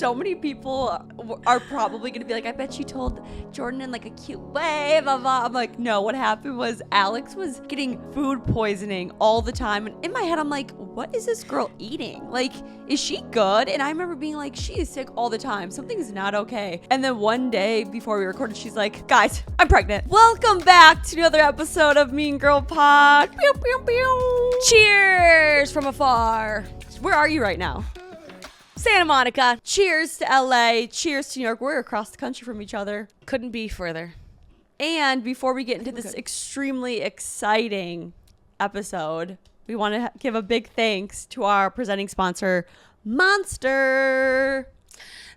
So many people are probably going to be like, I bet she told Jordan in like a cute way, blah, blah. I'm like, no, what happened was Alex was getting food poisoning all the time. And in my head, I'm like, what is this girl eating? Like, is she good? And I remember being like, she is sick all the time. Something's not okay. And then one day before we recorded, she's like, guys, I'm pregnant. Welcome back to another episode of Mean Girl Pod. Pew, pew, pew. Cheers from afar. Where are you right now? Santa Monica. Cheers to LA. Cheers to New York. We're across the country from each other. Couldn't be further. And before we get into this extremely exciting episode, we want to give a big thanks to our presenting sponsor, Monster.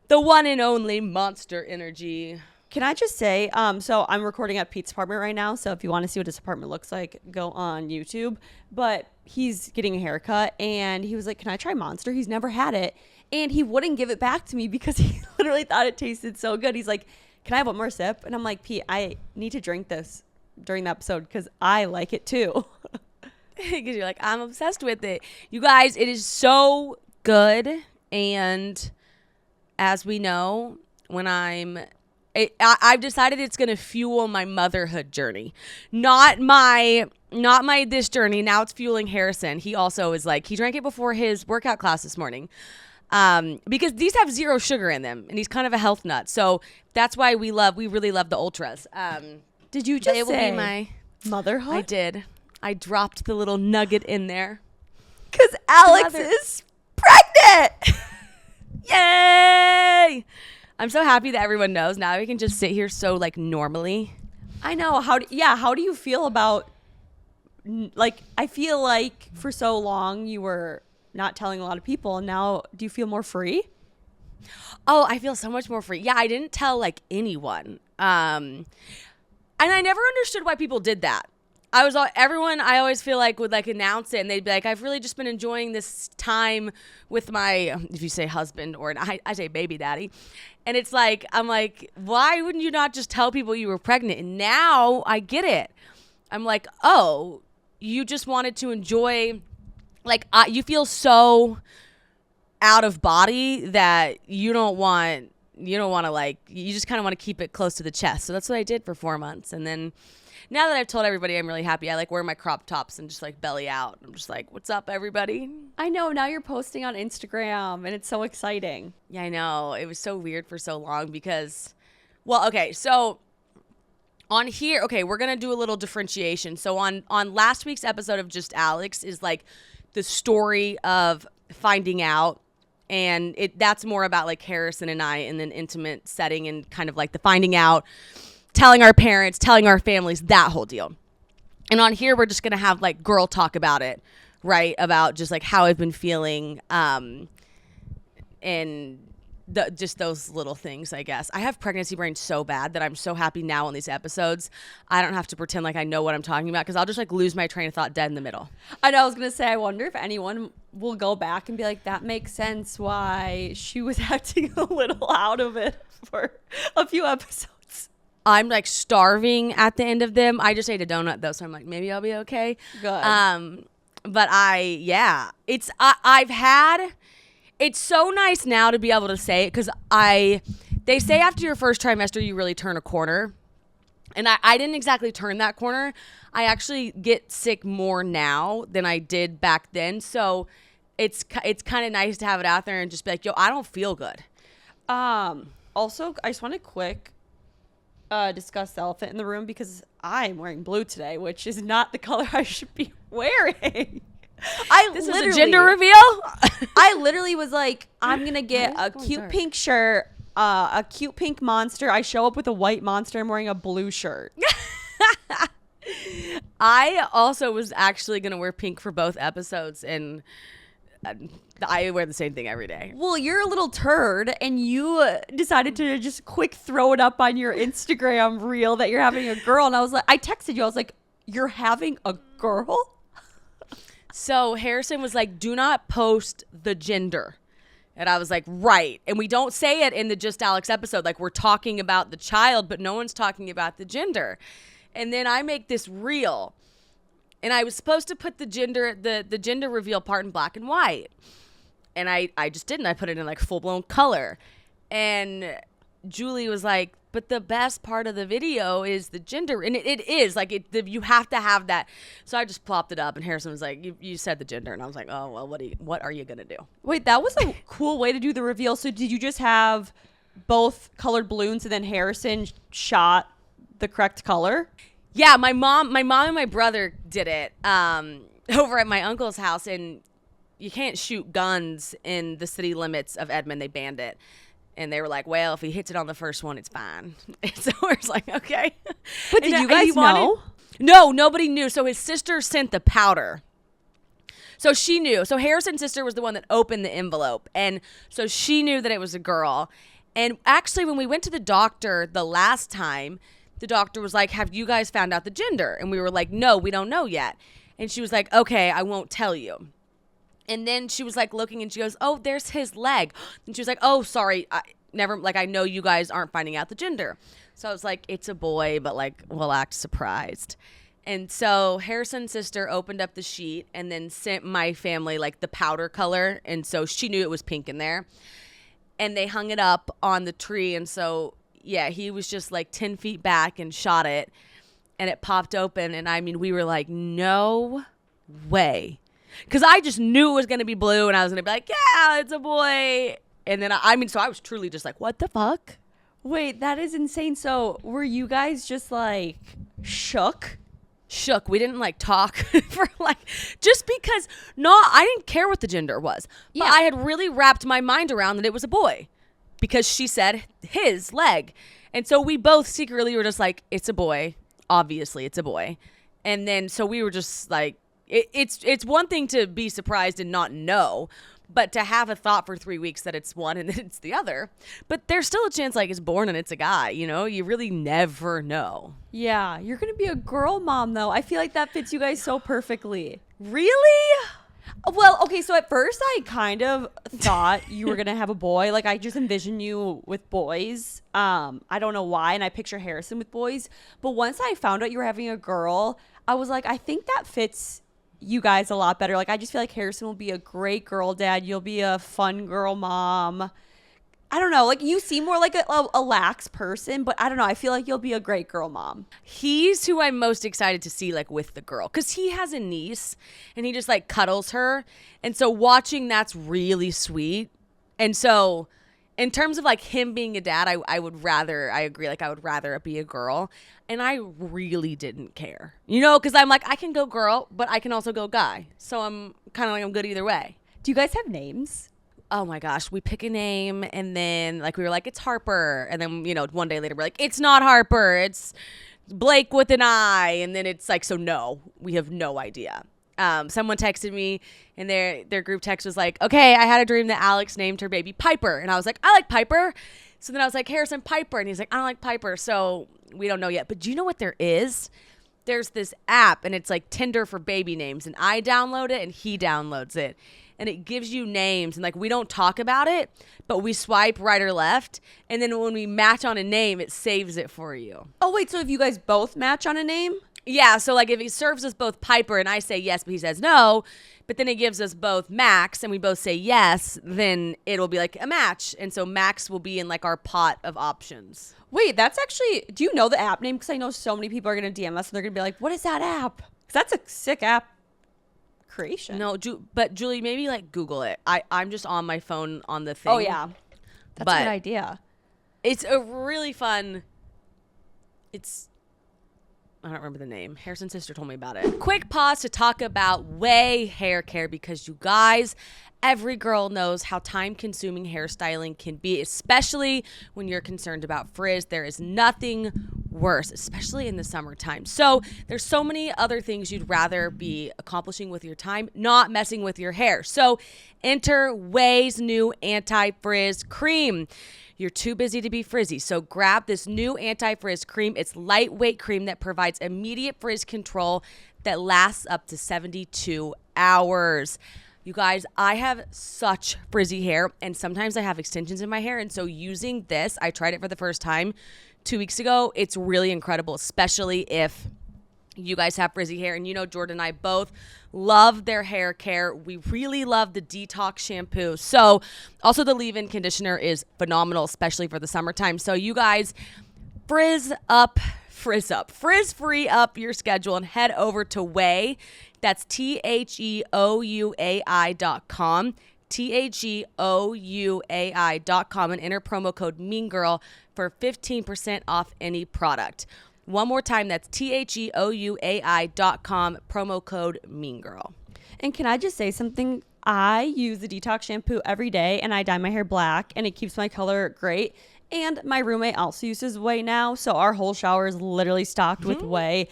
The one and only Monster Energy. Can I just say, so I'm recording at Pete's apartment right now. So if you want to see what his apartment looks like, go on YouTube. But he's getting a haircut and he was like, can I try Monster? He's never had it. And he wouldn't give it back to me because he literally thought it tasted so good. He's like, can I have one more sip? And I'm like, Pete, I need to drink this during the episode because I like it too. Because you're like, I'm obsessed with it. You guys, it is so good. And as we know, when I've decided it's going to fuel my motherhood journey. Not my this journey. Now it's fueling Harrison. He also is like, he drank it before his workout class this morning. Because these have zero sugar in them and he's kind of a health nut. So that's why we really love the ultras. Did you just say my motherhood? I did. I dropped the little nugget in there. Because Alex is pregnant. Yay! I'm so happy that everyone knows. Now we can just sit here so like normally. I know. How do you feel about, like, I feel like for so long you were not telling a lot of people, and now do you feel more free? Oh, I feel so much more free. Yeah, I didn't tell like anyone. And I never understood why people did that. I always feel like would like announce it and they'd be like, I've really just been enjoying this time with my, if you say husband or I say baby daddy. And it's like, I'm like, why wouldn't you not just tell people you were pregnant? And now I get it. I'm like, oh, you just wanted to enjoy, like, you feel so out of body that you don't want to like, you just kind of want to keep it close to the chest. So that's what I did for 4 months. And then now that I've told everybody I'm really happy, I like wear my crop tops and just like belly out. I'm just like, what's up, everybody? I know. Now you're posting on Instagram and it's so exciting. Yeah, I know. It was so weird for so long because, well, okay, so on here, okay, we're going to do a little differentiation. So on last week's episode of Just Alex is like the story of finding out. And that's more about like Harrison and I in an intimate setting and kind of like the finding out, telling our parents, telling our families, that whole deal. And on here, we're just going to have like girl talk about it, right? About just like how I've been feeling and just those little things, I guess. I have pregnancy brain so bad that I'm so happy now on these episodes. I don't have to pretend like I know what I'm talking about because I'll just like lose my train of thought dead in the middle. I know. I was going to say, I wonder if anyone will go back and be like, that makes sense why she was acting a little out of it for a few episodes. I'm like starving at the end of them. I just ate a donut though, so I'm like, maybe I'll be okay. Good. But it's so nice now to be able to say it because they say after your first trimester you really turn a corner, and I didn't exactly turn that corner. I actually get sick more now than I did back then, so it's kind of nice to have it out there and just be like, yo, I don't feel good. Also, I just want to discuss the elephant in the room because I'm wearing blue today, which is not the color I should be wearing. This is a gender reveal? I literally was like, I'm going to get a cute pink shirt, a cute pink monster. I show up with a white monster. I'm wearing a blue shirt. I also was actually going to wear pink for both episodes, and I wear the same thing every day. Well, you're a little turd, and you decided to just quick throw it up on your Instagram reel that you're having a girl. And I was like, I texted you. I was like, you're having a girl? So Harrison was like, do not post the gender. And I was like, right. And we don't say it in the Just Alex episode. Like, we're talking about the child, but no one's talking about the gender. And then I make this reel. And I was supposed to put the gender reveal part in black and white. And I just didn't. I put it in like full blown color. And Julie was like, but the best part of the video is the gender. And it is like you have to have that. So I just plopped it up and Harrison was like, you said the gender. And I was like, oh, well, what are you going to do? Wait, that was a cool way to do the reveal. So did you just have both colored balloons and then Harrison shot the correct color? Yeah, my mom and my brother did it over at my uncle's house. And you can't shoot guns in the city limits of Edmond. They banned it. And they were like, well, if he hits it on the first one, it's fine. And so we're just like, okay. But did you guys know? No, nobody knew. So his sister sent the powder. So she knew. So Harrison's sister was the one that opened the envelope. And so she knew that it was a girl. And actually, when we went to the doctor the last time, the doctor was like, have you guys found out the gender? And we were like, no, we don't know yet. And she was like, okay, I won't tell you. And then she was like looking and she goes, oh, there's his leg. And she was like, oh, sorry. I know you guys aren't finding out the gender. So I was like, it's a boy, but like, we'll act surprised. And so Harrison's sister opened up the sheet and then sent my family like the powder color. And so she knew it was pink in there. And they hung it up on the tree. And so, yeah, he was just like 10 feet back and shot it. And it popped open. And I mean, we were like, no way. Because I just knew it was going to be blue, and I was going to be like, yeah, it's a boy. And then, so I was truly just like, what the fuck? Wait, that is insane. So were you guys just like shook? Shook. We didn't like talk for like, just because, I didn't care what the gender was. But I had really wrapped my mind around that it was a boy because she said his leg. And so we both secretly were just like, it's a boy. Obviously, it's a boy. And then, so we were just like, It's one thing to be surprised and not know, but to have a thought for 3 weeks that it's one and then it's the other. But there's still a chance like it's born and it's a guy, you really never know. Yeah, you're going to be a girl mom though. I feel like that fits you guys so perfectly. Really? Well, okay, so at first I kind of thought you were going to have a boy. Like I just envisioned you with boys. I don't know why. And I picture Harrison with boys. But once I found out you were having a girl, I was like, I think that fits you guys a lot better. Like I just feel like Harrison will be a great girl dad. You'll be a fun girl mom. I don't know. Like you seem more like a lax person, but I don't know. I feel like you'll be a great girl mom. He's who I'm most excited to see like with the girl because he has a niece and he just like cuddles her. And so watching that's really sweet. And so in terms of like him being a dad, I agree. Like I would rather it be a girl. And I really didn't care, because I'm like, I can go girl, but I can also go guy. So I'm kind of like, I'm good either way. Do you guys have names? Oh my gosh. We pick a name and then like, we were like, it's Harper. And then, one day later we're like, it's not Harper. It's Blake with an I. And then it's like, so no, we have no idea. Someone texted me and their group text was like, okay, I had a dream that Alex named her baby Piper. And I was like, I like Piper. So then I was like, Harrison Piper. And he's like, I don't like Piper. So we don't know yet. But do you know what there is? There's this app and it's like Tinder for baby names. And I download it and he downloads it. And it gives you names. And like we don't talk about it, but we swipe right or left. And then when we match on a name, it saves it for you. Oh, wait. So if you guys both match on a name? Yeah, so like if he serves us both Piper and I say yes, but he says no, but then it gives us both Max and we both say yes, then it'll be like a match. And so Max will be in like our pot of options. Wait, that's actually, do you know the app name? Because I know so many people are going to DM us and they're going to be like, what is that app? Because that's a sick app creation. No, but Julie, maybe like Google it. I'm just on my phone on the thing. Oh, yeah. That's a good idea. It's a really fun, I don't remember the name. Harrison's sister told me about it. Quick pause to talk about Ouai hair care because you guys, every girl knows how time-consuming hairstyling can be, especially when you're concerned about frizz. There is nothing worse, especially in the summertime. So there's so many other things you'd rather be accomplishing with your time, not messing with your hair. So enter Ouai's new anti-frizz cream. You're too busy to be frizzy, so grab this new anti-frizz cream. It's lightweight cream that provides immediate frizz control that lasts up to 72 hours. You guys, I have such frizzy hair, and sometimes I have extensions in my hair, and so using this, I tried it for the first time 2 weeks ago. It's really incredible, especially if you guys have frizzy hair, and Jordan and I both love their hair care. We really love the detox shampoo. So also the leave-in conditioner is phenomenal, especially for the summertime. So you guys frizz free up your schedule and head over to Ouai. That's THEOUAI.com. THEOUAI.com and enter promo code MEANGIRL for 15% off any product. One more time, that's THEOUAI.com, promo code MEANGIRL. And can I just say something? I use the detox shampoo every day, and I dye my hair black, and it keeps my color great. And my roommate also uses Ouai now, so our whole shower is literally stocked with Ouai,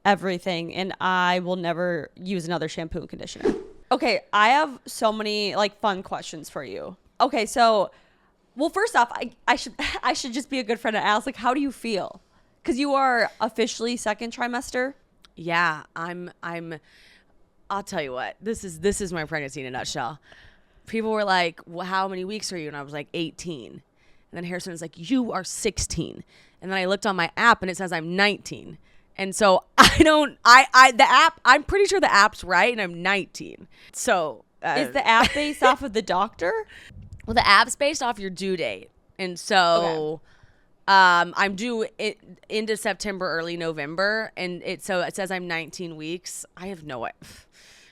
everything, and I will never use another shampoo and conditioner. Okay, I have so many fun questions for you. Okay, so, well, first off, I should just be a good friend and ask, how do you feel? Because you are officially second trimester. Yeah, I'll tell you what, this is my pregnancy in a nutshell. People were like, well, how many weeks are you? And I was like, 18. And then Harrison was like, you are 16. And then I looked on my app and it says I'm 19. And so the app, I'm pretty sure the app's right and I'm 19. So. Is the app based off of the doctor? Well, the app's based off your due date. And so. Okay. I'm due into September, early November, and it says I'm 19 weeks. I have no idea.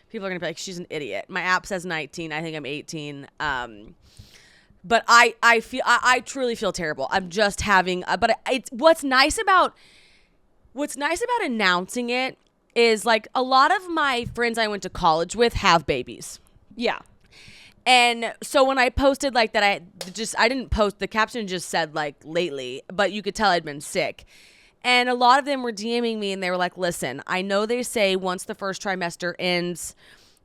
People are gonna be like, she's an idiot. My app says 19. I think I'm 18. But I truly feel terrible. I'm just having. But it's what's nice about announcing it is a lot of my friends I went to college with have babies. Yeah. And so when I posted that, I didn't post, the caption just said lately, but you could tell I'd been sick. And a lot of them were DMing me and they were like, listen, I know they say once the first trimester ends,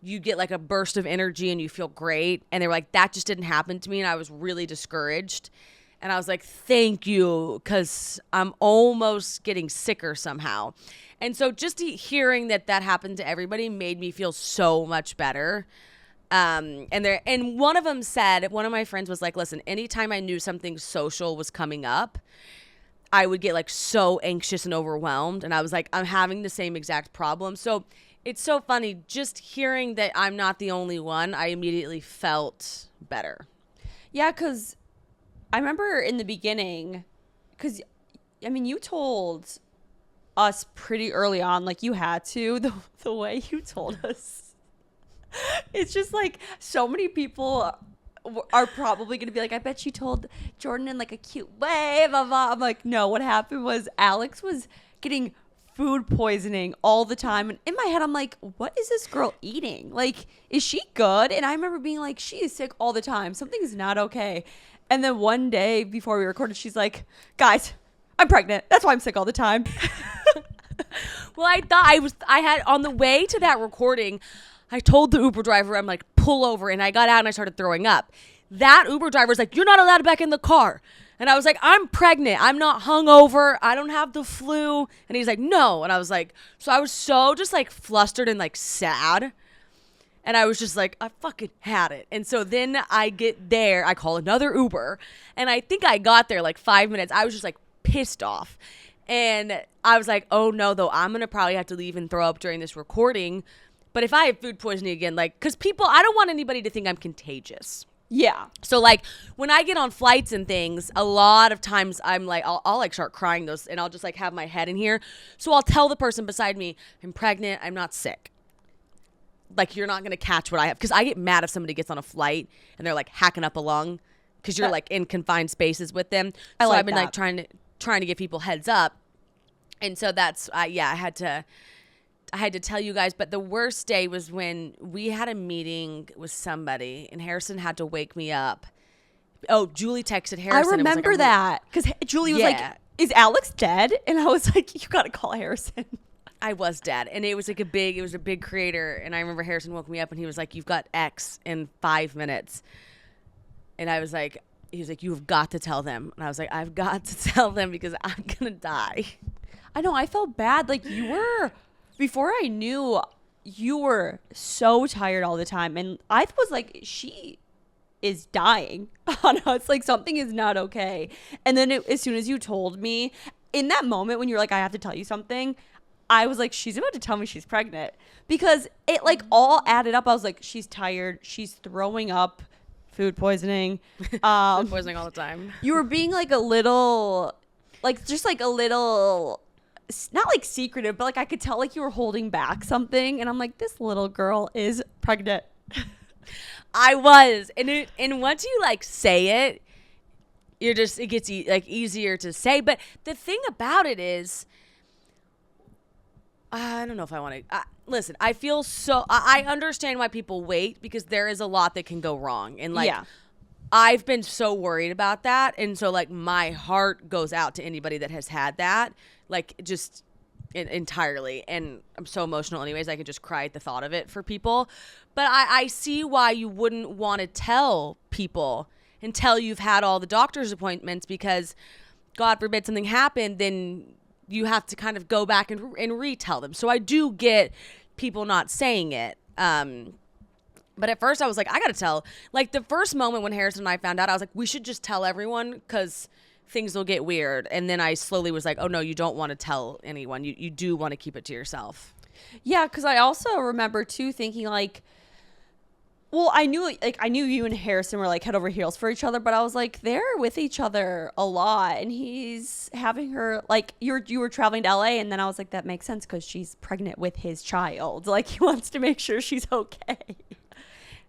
you get a burst of energy and you feel great. And they were like, that just didn't happen to me. And I was really discouraged. And I was like, thank you, because I'm almost getting sicker somehow. And so just hearing that happened to everybody made me feel so much better. And one of them said, one of my friends was like, listen, anytime I knew something social was coming up, I would get so anxious and overwhelmed. And I was like, I'm having the same exact problem. So it's so funny just hearing that I'm not the only one. I immediately felt better. Yeah, because I remember in the beginning, because you told us pretty early on, you had to, the way you told us. It's just so many people are probably going to be like, I bet she told Jordan in a cute way, blah, blah. I'm like, no, what happened was Alex was getting food poisoning all the time. And in my head, I'm like, what is this girl eating? Is she good? And I remember being like, she is sick all the time. Something's not okay. And then one day before we recorded, she's like, guys, I'm pregnant. That's why I'm sick all the time. Well, I thought I had on the way to that recording, I told the Uber driver, I'm like, pull over. And I got out and I started throwing up. That Uber driver's like, you're not allowed back in the car. And I was like, I'm pregnant. I'm not hungover. I don't have the flu. And he's like, no. And I was like, so I was so just flustered and sad. And I was just like, I fucking had it. And so then I get there. I call another Uber. And I think I got there 5 minutes. I was just pissed off. And I was like, oh no, though, I'm going to probably have to leave and throw up during this recording. But if I have food poisoning again, because I don't want anybody to think I'm contagious. Yeah. So when I get on flights and things, a lot of times I'm I'll start crying and I'll just have my head in here. So I'll tell the person beside me, I'm pregnant, I'm not sick. You're not going to catch what I have. Because I get mad if somebody gets on a flight and they're hacking up a lung because you're in confined spaces with them. So I've been trying to give people heads up. And so that's, I had to tell you guys, but the worst day was when we had a meeting with somebody and Harrison had to wake me up. Oh, Julie texted Harrison. I remember that because Julie was like, is Alex dead? And I was like, you got to call Harrison. I was dead. And it was a big creator. And I remember Harrison woke me up and he was like, you've got X in 5 minutes. And I was like, he was like, you've got to tell them. And I was like, I've got to tell them because I'm going to die. I know. I felt bad. You were... Before I knew, you were so tired all the time. And I was like, she is dying on us. Something is not okay. And then as soon as you told me, in that moment when you were like, I have to tell you something, I was like, she's about to tell me she's pregnant, because it like all added up. I was like, she's tired, she's throwing up, food poisoning. Food poisoning all the time. You were being like a little, like just like a little, not like secretive, but like I could tell like you were holding back something, and I'm like, this little girl is pregnant. I was, and once you like say it, it gets like easier to say. But the thing about it is, I don't know if I want to listen. I feel so. I understand why people wait, because there is a lot that can go wrong, and like I've been so worried about that, and so like my heart goes out to anybody that has had that, like just entirely. And I'm so emotional, anyways. I could just cry at the thought of it for people. But I see why you wouldn't want to tell people until you've had all the doctor's appointments, because God forbid something happened, then you have to kind of go back and retell them. So I do get people not saying it. But at first I was like, I got to tell. Like the first moment when Harrison and I found out, I was like, we should just tell everyone, because things will get weird. And then I slowly was like, oh no, you don't want to tell anyone. You do want to keep it to yourself. Yeah, because I also remember too thinking like, well, I knew you and Harrison were like head over heels for each other, but I was like, they're with each other a lot, and he's having her like you were traveling to LA, and then I was like, that makes sense because she's pregnant with his child. Like he wants to make sure she's okay.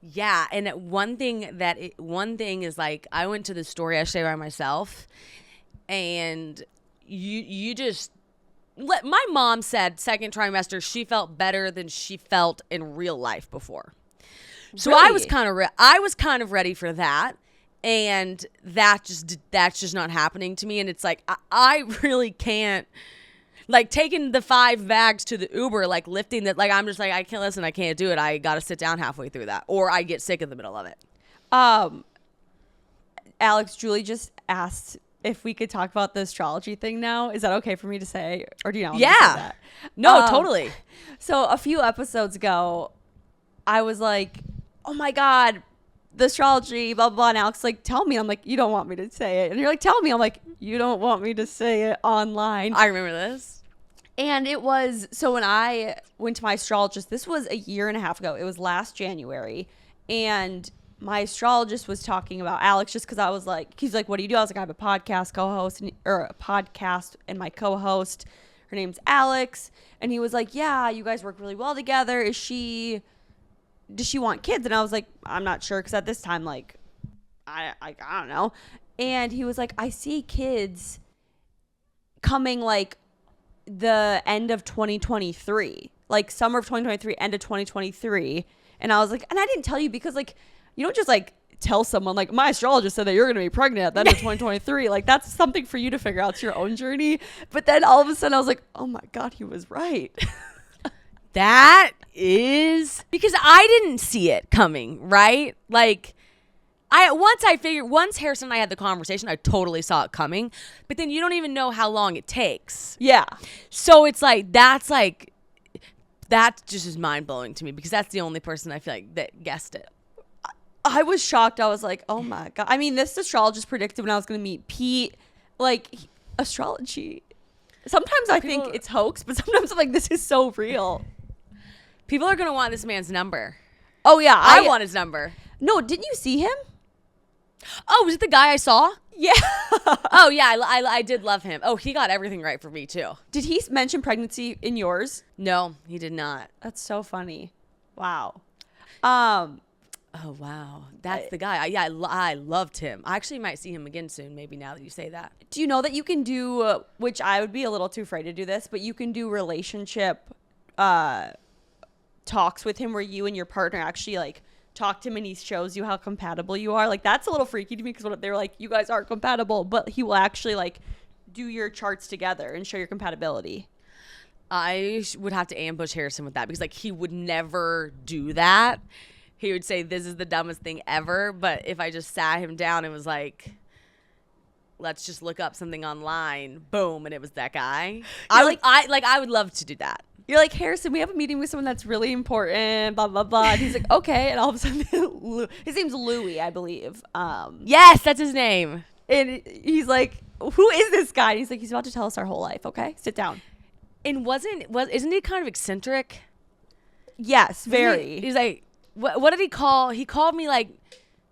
Yeah, and one thing is like, I went to the store yesterday by myself, and you just my mom said second trimester she felt better than she felt in real life before. So really? I was kind of ready for that, and that's just not happening to me. And it's like I really can't, like taking the 5 bags to the Uber, like lifting that, like I'm just like, I can't do it. I got to sit down halfway through that, or I get sick in the middle of it. Alex, Julie just asked if we could talk about the astrology thing now. Is that okay for me to say, or do you not want to say that? No, totally. So a few episodes ago, I was like, oh my God, the astrology, blah, blah, blah. And Alex like, tell me. I'm like, you don't want me to say it. And you're like, tell me. I'm like, you don't want me to say it online. I remember this. And it was, so when I went to my astrologist, this was a year and a half ago. It was last January. And my astrologist was talking about Alex, just because I was like, he's like, what do you do? I was like, I have a podcast co-host, or a podcast, and my co-host, her name's Alex. And he was like, yeah, you guys work really well together. Does she want kids? And I was like, I'm not sure, because at this time, like, I don't know. And he was like, I see kids coming like the end of 2023, like summer of 2023, end of 2023. And I was like, and I didn't tell you because like, you don't just like tell someone like, my astrologist said that you're going to be pregnant at the end of 2023. Like that's something for you to figure out. It's your own journey. But then all of a sudden I was like, oh my God, he was right. That is because I didn't see it coming, right? Like once Harrison and I had the conversation, I totally saw it coming, but then you don't even know how long it takes. Yeah. So it's like, that just is mind blowing to me, because that's the only person I feel like that guessed it. I was shocked. I was like, oh my God. I mean, this astrologist predicted when I was going to meet Pete, like astrology. Sometimes I think it's hoax, but sometimes I'm like, this is so real. People are going to want this man's number. Oh, yeah. I want his number. No, didn't you see him? Oh, was it the guy I saw? Yeah. Oh, yeah. I did love him. Oh, he got everything right for me, too. Did he mention pregnancy in yours? No, he did not. That's so funny. Wow. Oh, wow. That's the guy. I loved him. I actually might see him again soon, maybe, now that you say that. Do you know that you can do, which I would be a little too afraid to do this, but you can do relationship talks with him where you and your partner actually like talk to him and he shows you how compatible you are. Like that's a little freaky to me, because they're like, you guys aren't compatible, but he will actually like do your charts together and show your compatibility. I would have to ambush Harrison with that, because like he would never do that. He would say this is the dumbest thing ever. But if I just sat him down and was like, let's just look up something online, boom, and it was that guy. I would love to do that. You're like, Harrison, we have a meeting with someone that's really important, blah, blah, blah. And he's like, okay. And all of a sudden, his name's Louis, I believe. Yes, that's his name. And he's like, who is this guy? And he's like, he's about to tell us our whole life. Okay, sit down. And isn't he kind of eccentric? Yes, very. He's like, what did he call? He called me like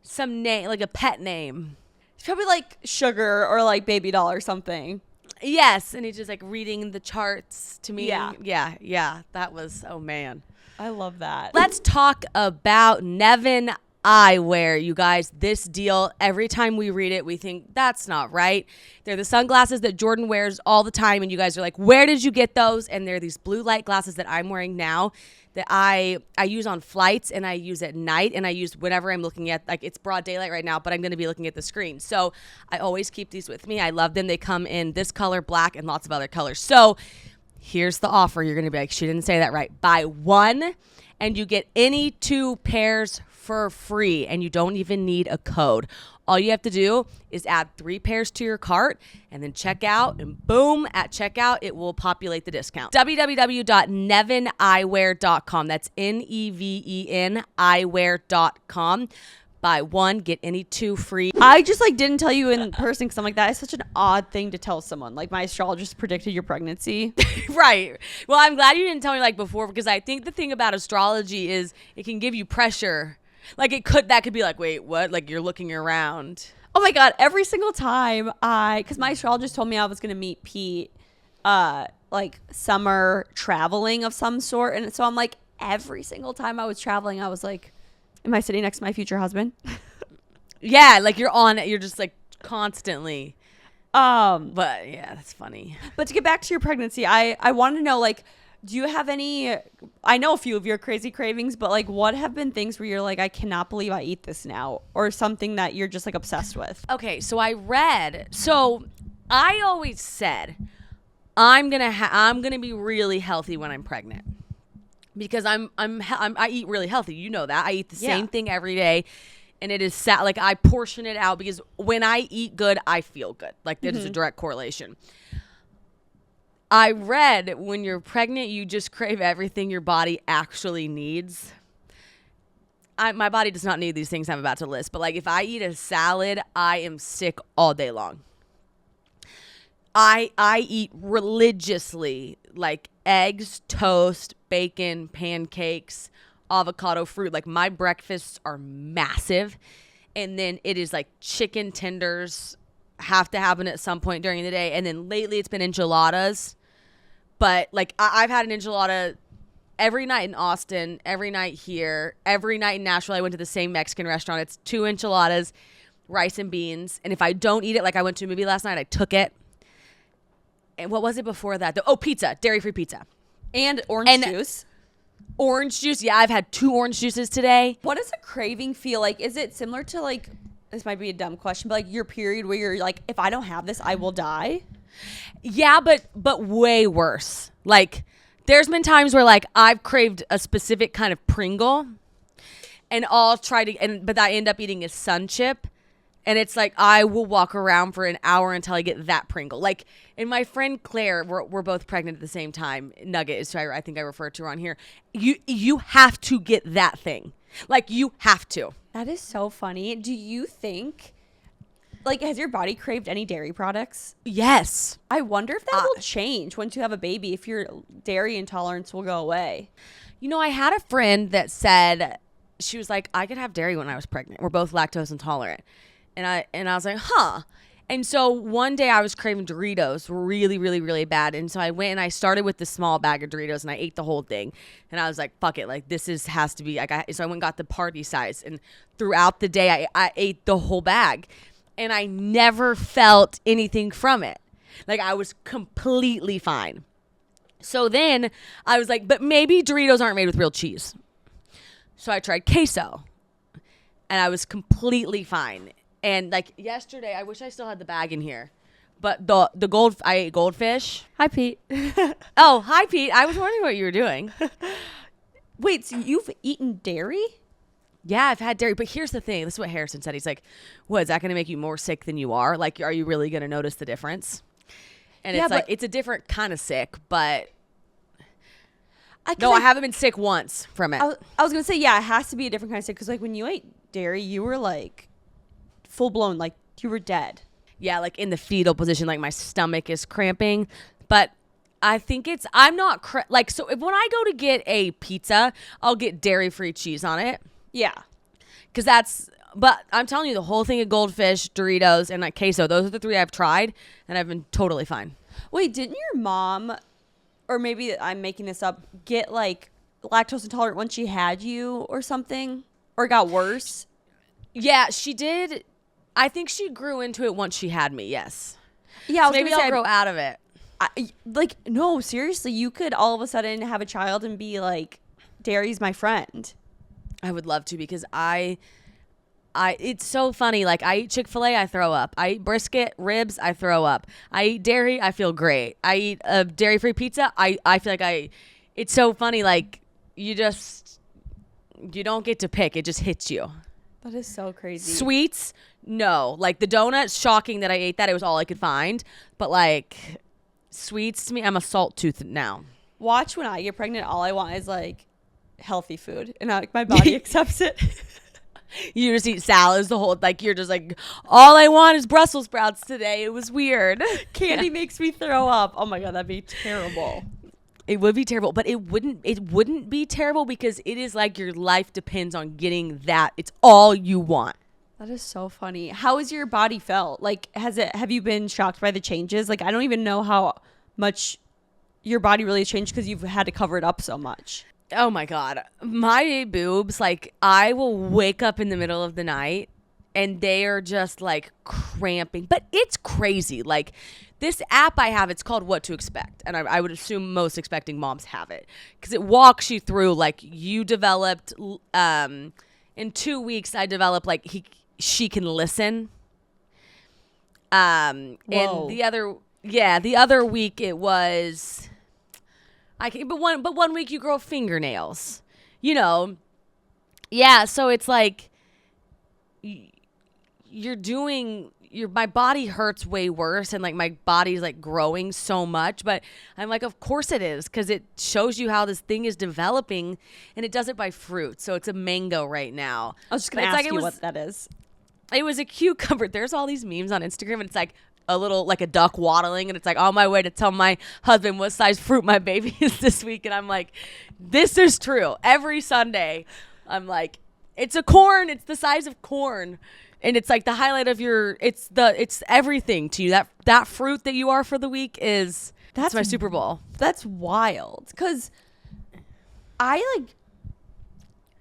some name, like a pet name. It's probably like Sugar or like Baby Doll or something. Yes, and he's just like reading the charts to me. Yeah. That was, oh man. I love that. Let's talk about Neven Eyewear, you guys. This deal, every time we read it, we think that's not right. They're the sunglasses that Jordan wears all the time, and you guys are like, where did you get those? And they're these blue light glasses that I'm wearing now that I use on flights, and I use at night, and I use whenever I'm looking at, like, it's broad daylight right now, but I'm going to be looking at the screen. So I always keep these with me. I love them. They come in this color, black, and lots of other colors. So here's the offer. You're going to be like, she didn't say that right. Buy one, and you get any 2 pairs for free, and you don't even need a code. All you have to do is add 3 pairs to your cart and then check out, and boom, at checkout, it will populate the discount. www.neveneyewear.com. That's Neven eyewear.com. Buy one, get any 2 free. I just like didn't tell you in person because I'm like, that is such an odd thing to tell someone. Like, my astrologist predicted your pregnancy. Right. Well, I'm glad you didn't tell me like before, because I think the thing about astrology is it can give you pressure. Like that could be like, wait, what? Like, you're looking around. Oh my God. Every single time because my astrologist told me I was going to meet Pete, like summer traveling of some sort. And so I'm like, every single time I was traveling, I was like, am I sitting next to my future husband? Yeah. Like, you're on it. You're just like constantly. But yeah, that's funny. But to get back to your pregnancy, I want to know, like, do you have any, I know a few of your crazy cravings, but like, what have been things where you're like, I cannot believe I eat this now, or something that you're just like obsessed with? Okay. So I always said, I'm going to be really healthy when I'm pregnant, because I eat really healthy. You know that I eat the same thing every day. And it is sad. Like, I portion it out because when I eat good, I feel good. Like, that is a direct correlation. I read when you're pregnant, you just crave everything your body actually needs. My body does not need these things I'm about to list. But, like, if I eat a salad, I am sick all day long. I eat religiously, like eggs, toast, bacon, pancakes, avocado, fruit. Like, my breakfasts are massive. And then it is like chicken tenders have to happen at some point during the day. And then lately it's been enchiladas. But like, I've had an enchilada every night in Austin, every night here, every night in Nashville. I went to the same Mexican restaurant. It's 2 enchiladas, rice and beans. And if I don't eat it, like I went to a movie last night, I took it. And what was it before that? Pizza, dairy-free pizza. And orange juice. Orange juice. Yeah, I've had 2 orange juices today. What does a craving feel like? Is it similar to, like, this might be a dumb question, but like your period where you're like, if I don't have this, I will die? Yeah, but way worse. Like, there's been times where like I've craved a specific kind of Pringle, and I'll try to, but I end up eating a Sun Chip. And it's like, I will walk around for an hour until I get that Pringle. Like, and my friend Claire, we're both pregnant at the same time. Nugget is who I think I referred to her on here. You have to get that thing. Like, you have to. That is so funny. Do you think, like, has your body craved any dairy products? Yes. I wonder if that will change once you have a baby, if your dairy intolerance will go away. You know, I had a friend that said, she was like, I could have dairy when I was pregnant. We're both lactose intolerant. And I was like, huh. And so one day I was craving Doritos really, really, really bad. And so I went and I started with the small bag of Doritos and I ate the whole thing. And I was like, fuck it. Like, has to be, like, so I went and got the party size. And throughout the day, I ate the whole bag. And I never felt anything from it. Like, I was completely fine. So then I was like, but maybe Doritos aren't made with real cheese. So I tried queso. And I was completely fine. And like yesterday, I wish I still had the bag in here, but I ate goldfish. Hi, Pete. Oh, hi, Pete. I was wondering what you were doing. Wait, so you've eaten dairy? Yeah, I've had dairy, but here's the thing. This is what Harrison said. He's like, what, is that going to make you more sick than you are? Like, are you really going to notice the difference? And yeah, it's like, it's a different kind of sick, but I haven't been sick once from it. I was going to say, yeah, it has to be a different kind of sick. Because like when you ate dairy, you were like full blown, like you were dead. Yeah, like in the fetal position, like my stomach is cramping. But I think I'm not, so if when I go to get a pizza, I'll get dairy-free cheese on it. Yeah. But I'm telling you, the whole thing of Goldfish, Doritos, and like queso, those are the 3 I've tried, and I've been totally fine. Wait, didn't your mom, or maybe I'm making this up, get like lactose intolerant when she had you or something? Or got worse? Yeah, she did. I think she grew into it once she had me, yes. Yeah, So maybe I'll grow out of it. No, seriously, you could all of a sudden have a child and be like, dairy's my friend. I would love to, because it's so funny. Like, I eat Chick-fil-A, I throw up. I eat brisket, ribs, I throw up. I eat dairy, I feel great. I eat a dairy-free pizza, I feel like it's so funny. Like, you don't get to pick. It just hits you. That is so crazy. Sweets, no. Like, the donut, shocking that I ate that. It was all I could find. But, like, sweets to me, I'm a salt tooth now. Watch when I get pregnant, all I want is, like, healthy food. And my body accepts it. You just eat salads the whole, like, you're just like, all I want is Brussels sprouts today. It was weird. Candy makes me throw up. Oh, my God, that'd be terrible. It would be terrible, but it wouldn't be terrible because it is like your life depends on getting that. It's all you want. That is so funny. How has your body felt? Like, have you been shocked by the changes? Like, I don't even know how much your body really has changed because you've had to cover it up so much. Oh my God. My boobs, like, I will wake up in the middle of the night and they are just like cramping, but it's crazy. Like, this app I have, it's called What to Expect. And I would assume most expecting moms have it because it walks you through, like, you developed, in 2 weeks, I developed, like, she can listen. And the other week it was, but one week you grow fingernails, you know? Yeah. So it's like, my body hurts way worse, and like my body's like growing so much, but I'm like, of course it is, because it shows you how this thing is developing, and it does it by fruit. So it's a mango right now. I was just gonna ask you what that is. It was a cucumber. There's all these memes on Instagram, and it's like a little, like a duck waddling, and it's like on my way to tell my husband what size fruit my baby is this week, and I'm like, this is true. Every Sunday, I'm like, it's a corn. It's the size of corn. And it's like the highlight of it's everything to you. That fruit that you are for the week that's my Super Bowl. That's wild. Because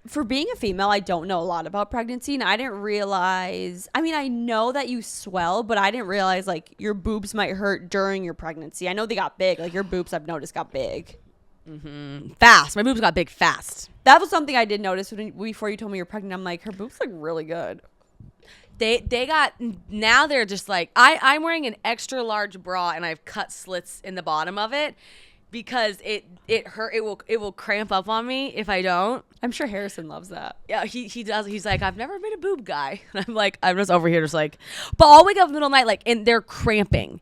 for being a female, I don't know a lot about pregnancy, and I didn't realize, I know that you swell, but I didn't realize like your boobs might hurt during your pregnancy. I know they got big. Like, your boobs, I've noticed, got big. Mm-hmm. Fast. My boobs got big fast. That was something I did notice before you told me you're pregnant. I'm like, her boobs look really good. Now they're just like, I'm wearing an extra large bra, and I've cut slits in the bottom of it because it hurt. It will cramp up on me if I don't. I'm sure Harrison loves that. Yeah, he does. He's like, I've never been a boob guy. And I'm like, I'm just over here just like, but I'll wake up in the middle of the night, like, and they're cramping.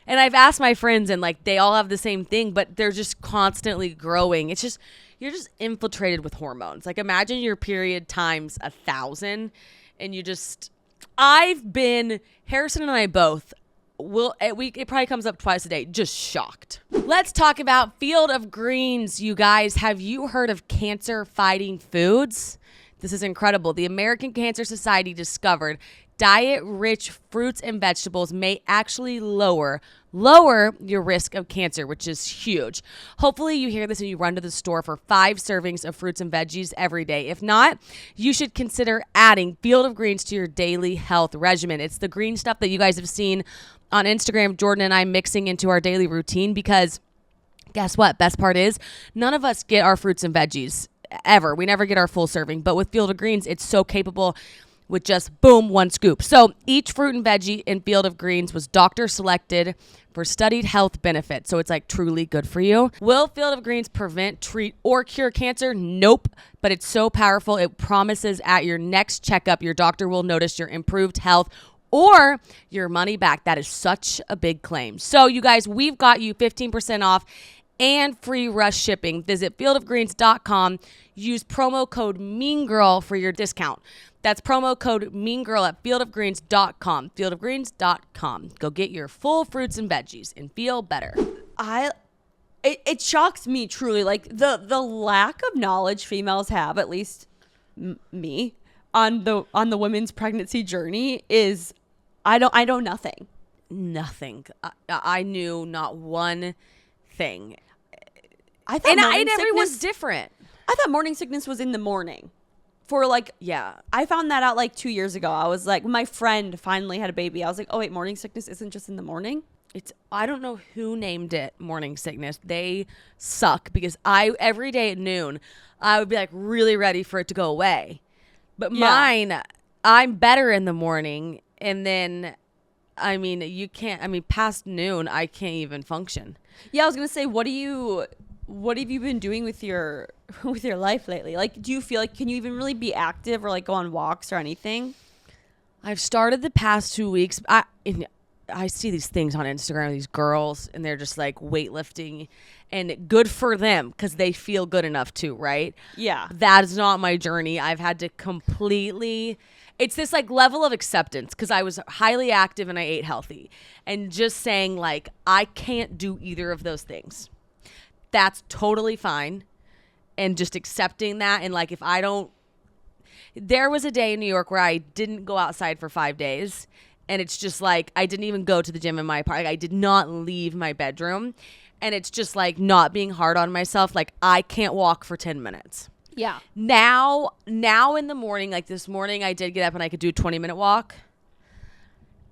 And I've asked my friends, and like, they all have the same thing, but they're just constantly growing. It's just, you're just infiltrated with hormones. Like, imagine your period times 1,000, and Harrison and I both it probably comes up twice a day, just shocked. Let's talk about Field of Greens, you guys. Have you heard of cancer fighting foods? This is incredible. The American Cancer Society discovered diet-rich fruits and vegetables may actually lower your risk of cancer, which is huge. Hopefully you hear this and you run to the store for 5 servings of fruits and veggies every day. If not, you should consider adding Field of Greens to your daily health regimen. It's the green stuff that you guys have seen on Instagram, Jordan and I mixing into our daily routine, because guess what? Best part is none of us get our fruits and veggies ever. We never get our full serving, but with Field of Greens, it's so capable with just, boom, 1 scoop. So each fruit and veggie in Field of Greens was doctor selected for studied health benefits. So it's like truly good for you. Will Field of Greens prevent, treat, or cure cancer? Nope. But it's so powerful. It promises at your next checkup, your doctor will notice your improved health or your money back. That is such a big claim. So you guys, we've got you 15% off and free rush shipping. Visit fieldofgreens.com. Use promo code MEANGIRL for your discount. That's promo code MEANGIRL at fieldofgreens.com. Fieldofgreens.com. Go get your full fruits and veggies and feel better. it shocks me truly, like the lack of knowledge females have, at least me, on the women's pregnancy journey is I know nothing. I knew not one thing. I thought and everyone's different. I thought morning sickness was in the morning. For like, yeah, I found that out like 2 years ago. I was like, my friend finally had a baby. I was like, oh wait, morning sickness isn't just in the morning. I don't know who named it morning sickness. They suck because every day at noon, I would be like really ready for it to go away. But mine, I'm better in the morning. And then, I mean, past noon, I can't even function. Yeah, I was going to say, what have you been doing with your life lately? Like, do you feel like, can you even really be active or like go on walks or anything? I've started the past 2 weeks. I see these things on Instagram, these girls, and they're just like weightlifting, and good for them because they feel good enough too, right? Yeah. That is not my journey. I've had to completely, it's this like level of acceptance because I was highly active and I ate healthy, and just saying like, I can't do either of those things. That's totally fine. And just accepting that. And like, if I don't, there was a day in New York where I didn't go outside for 5 days. And it's just like, I didn't even go to the gym in my apartment. Like, I did not leave my bedroom. And it's just like not being hard on myself. Like, I can't walk for 10 minutes. Yeah. Now in the morning, like this morning, I did get up and I could do a 20-minute walk.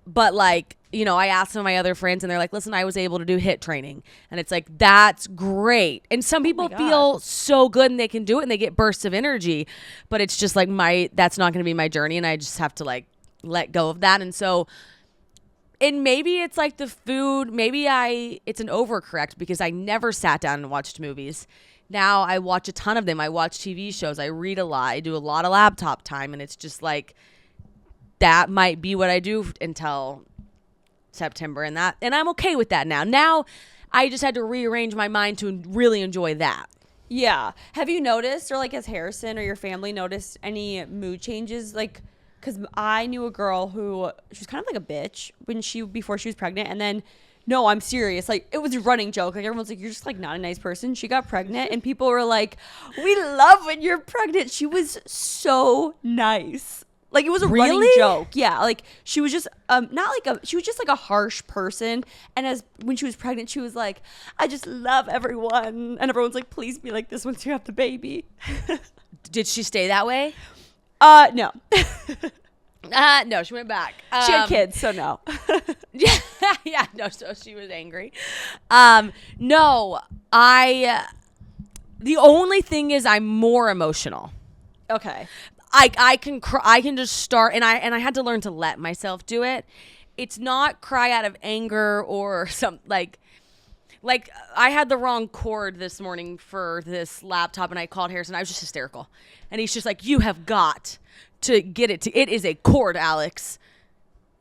But like, you know, I asked some of my other friends and they're like, listen, I was able to do HIIT training. And it's like, that's great. And some people feel so good and they can do it and they get bursts of energy. But it's just like that's not going to be my journey. And I just have to like let go of that. And so, and maybe it's like the food, it's an overcorrect because I never sat down and watched movies. Now I watch a ton of them. I watch TV shows. I read a lot. I do a lot of laptop time. And it's just like, that might be what I do until September, and I'm okay with that now. Now I just had to rearrange my mind to really enjoy that. Yeah. Have you noticed, or like has Harrison or your family noticed any mood changes? Like, because I knew a girl who, she was kind of like a bitch before she was pregnant, and then, no, I'm serious. Like, it was a running joke. Like, everyone's like, you're just like not a nice person. She got pregnant, and people were like, we love when you're pregnant. She was so nice. Like, it was a running joke. Yeah. Like, she was just she was just like a harsh person. And when she was pregnant, she was like, I just love everyone. And everyone's like, please be like this once you have the baby. Did she stay that way? No. No, she went back. She had kids, so no. Yeah, no, so she was angry. No, the only thing is I'm more emotional. Okay. I can cry, I can just start, and I had to learn to let myself do it. It's not cry out of anger or some like I had the wrong cord this morning for this laptop, and I called Harrison. I was just hysterical, and he's just like, you have got to get it to, it is a cord, Alex.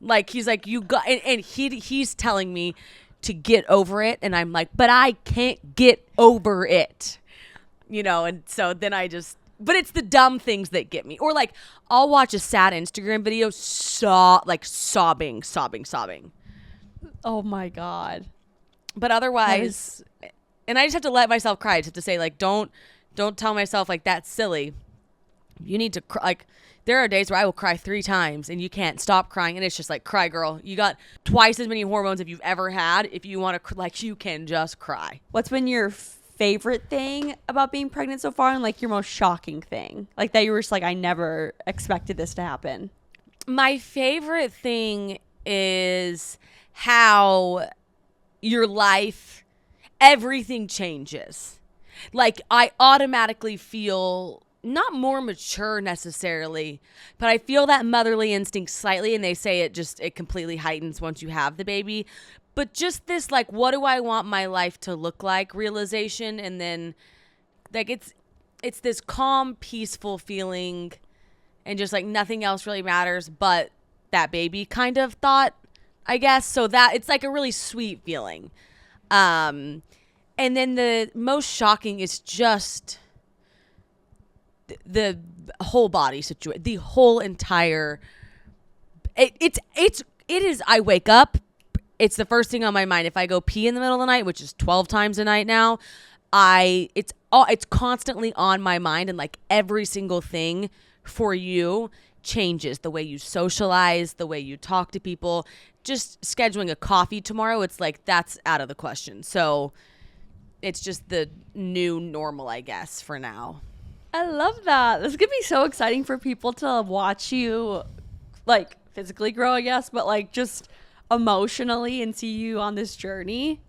Like, he's like, you got, and he's telling me to get over it, and I'm like, but I can't get over it, you know. And so then but it's the dumb things that get me. Or like, I'll watch a sad Instagram video, sobbing. Oh my God. But otherwise, and I just have to let myself cry. I just have to say, like, don't tell myself like that's silly. You need to cry. Like, there are days where I will cry 3 times and you can't stop crying. And it's just like, cry, girl. You got twice as many hormones if you've ever had. If you want to, like, you can just cry. What's been your favorite thing about being pregnant so far, and like your most shocking thing, like that you were just like, I never expected this to happen? My favorite thing is how your life, everything changes. Like, I automatically feel not more mature necessarily, but I feel that motherly instinct slightly, and they say it completely heightens once you have the baby. But just this, like, what do I want my life to look like realization. And then, like, it's this calm, peaceful feeling, and just, like, nothing else really matters but that baby kind of thought, I guess. So that, it's, like, a really sweet feeling. And then the most shocking is just the whole body situation, the whole entire, it is, I wake up, it's the first thing on my mind. If I go pee in the middle of the night, which is 12 times a night now, it's constantly on my mind, and like every single thing for you changes. The way you socialize, the way you talk to people, just scheduling a coffee tomorrow, it's like that's out of the question. So it's just the new normal, I guess, for now. I love that. This is going to be so exciting for people to watch you, like, physically grow, I guess, but, like, just emotionally and see you on this journey.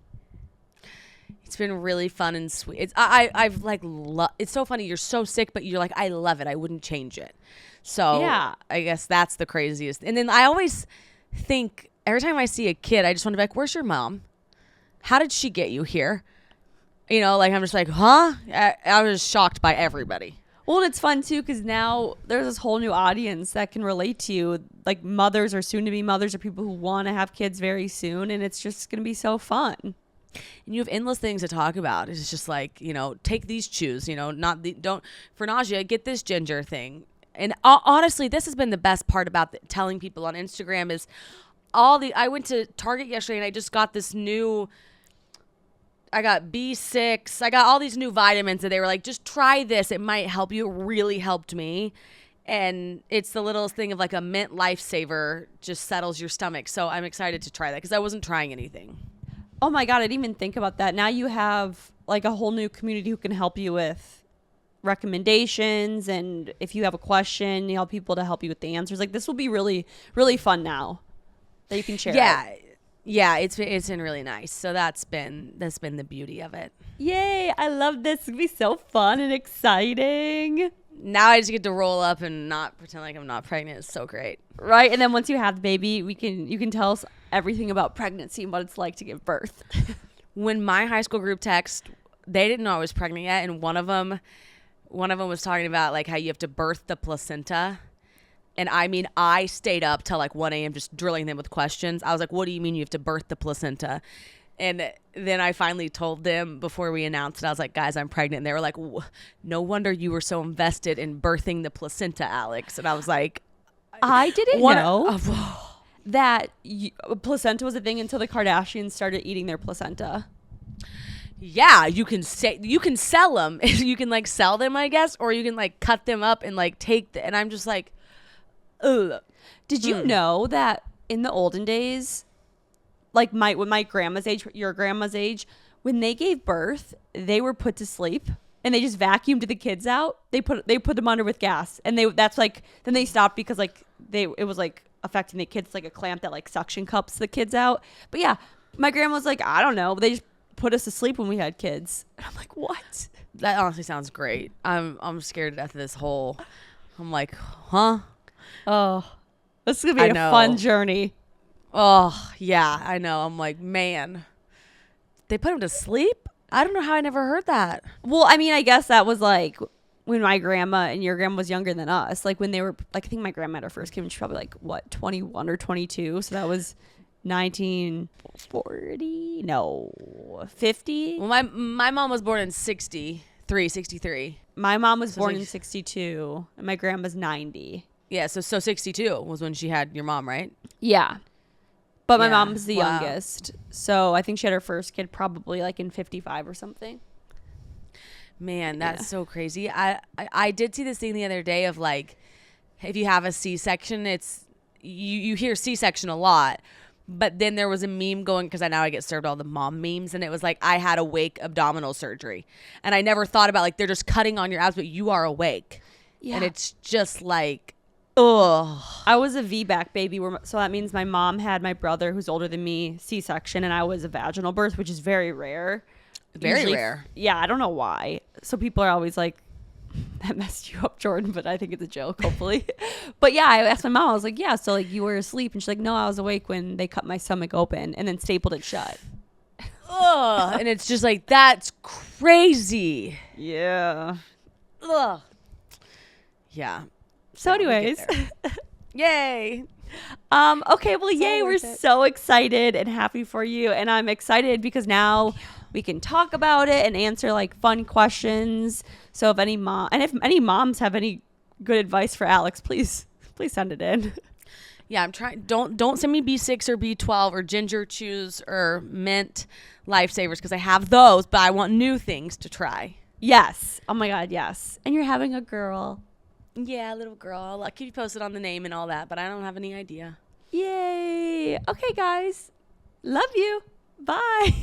It's been really fun and sweet. It's so funny. You're so sick, but you're like, I love it. I wouldn't change it. So yeah, I guess that's the craziest. And then I always think, every time I see a kid, I just want to be like, where's your mom? How did she get you here? You know, like, I'm just like, huh? I was shocked by everybody. Well, and it's fun, too, because now there's this whole new audience that can relate to you. Like, mothers or soon-to-be mothers or people who want to have kids very soon, and it's just going to be so fun. And you have endless things to talk about. It's just like, you know, take these chews, you know, for nausea, get this ginger thing. And honestly, this has been the best part about telling people on Instagram is I went to Target yesterday and I just got this new... I got B6. I got all these new vitamins that they were like, just try this. It might help you. It really helped me. And it's the little thing of like a mint lifesaver just settles your stomach. So I'm excited to try that because I wasn't trying anything. Oh my God, I didn't even think about that. Now you have like a whole new community who can help you with recommendations. And if you have a question, you have people to help you with the answers. Like this will be really, really fun now that you can share. Yeah. Yeah, it's been really nice. So that's been the beauty of it. Yay, I love this. It's going to be so fun and exciting. Now I just get to roll up and not pretend like I'm not pregnant. It's so great. Right, and then once you have the baby, you can tell us everything about pregnancy and what it's like to give birth. When my high school group text, they didn't know I was pregnant yet, and one of them was talking about like how you have to birth the placenta. And I mean, I stayed up till like 1 a.m. just drilling them with questions. I was like, what do you mean you have to birth the placenta? And then I finally told them before we announced it, I was like, guys, I'm pregnant. And they were like, no wonder you were so invested in birthing the placenta, Alex. And I was like, I didn't know that placenta was a thing until the Kardashians started eating their placenta. Yeah, you can sell them. You can like sell them, I guess, or you can like cut them up and like and I'm just like, ugh. Did you know that in the olden days, like my grandma's age, your grandma's age, when they gave birth, they were put to sleep and they just vacuumed the kids out. They put them under with gas, and then they stopped because like it was like affecting the kids, like a clamp that like suction cups the kids out. But yeah, my grandma was like, I don't know, they just put us to sleep when we had kids. And I'm like, what? That honestly sounds great. I'm scared to death of this whole. I'm like, huh? Oh, this is gonna be a fun journey. Oh, yeah, I know. I'm like, man, they put him to sleep? I don't know how I never heard that. Well, I mean, I guess that was like when my grandma and your grandma was younger than us. Like when they were, like I think my grandma had her first kid when she was probably like, what, 21 or 22? So that was 1940? No, 50? Well, my mom was born in 63. My mom was born in 62, and my grandma's 90. Yeah, so 62 was when she had your mom, right? Yeah. But my mom was the youngest. So I think she had her first kid probably like in 55 or something. Man, that's so crazy. I did see this thing the other day of like, if you have a C-section, it's you hear C-section a lot. But then there was a meme going, because I get served all the mom memes, and it was like, I had awake abdominal surgery. And I never thought about like, they're just cutting on your abs, but you are awake. Yeah. And it's just like, ugh. I was a VBAC baby, so that means my mom had my brother, who's older than me, C-section, and I was a vaginal birth, which is very rare. Very rare. Yeah, I don't know why. So people are always like, that messed you up, Jordan, but I think it's a joke, hopefully. But yeah, I asked my mom, I was like, yeah, so like you were asleep? And she's like, no, I was awake when they cut my stomach open and then stapled it shut. Ugh. And it's just like, that's crazy. Yeah. Ugh. Yeah. So anyways. Yay. Okay, well, yay, we're so excited and happy for you. And I'm excited because now we can talk about it and answer like fun questions. So if any moms have any good advice for Alex, please send it in. Yeah, I'm trying. Don't send me B6 or B12 or ginger chews or mint lifesavers because I have those, but I want new things to try. Yes. Oh my God, yes. And you're having a girl. Yeah, little girl. I'll keep you posted on the name and all that, but I don't have any idea. Yay. Okay, guys. Love you. Bye.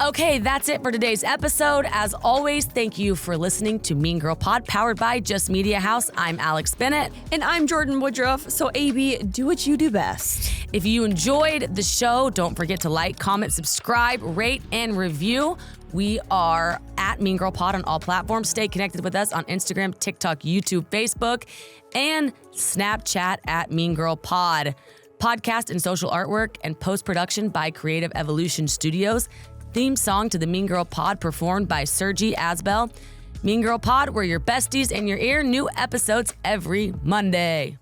Okay, that's it for today's episode. As always, thank you for listening to Mean Girl Pod, powered by Just Media House. I'm Alex Bennett. And I'm Jordan Woodruff. So, AB, do what you do best. If you enjoyed the show, don't forget to like, comment, subscribe, rate, and review. We are at Mean Girl Pod on all platforms. Stay connected with us on Instagram, TikTok, YouTube, Facebook, and Snapchat at Mean Girl Pod. Podcast and social artwork and post-production by Creative Evolution Studios. Theme song to the Mean Girl Pod performed by Sergi Asbel. Mean Girl Pod, we're your besties in your ear. New episodes every Monday.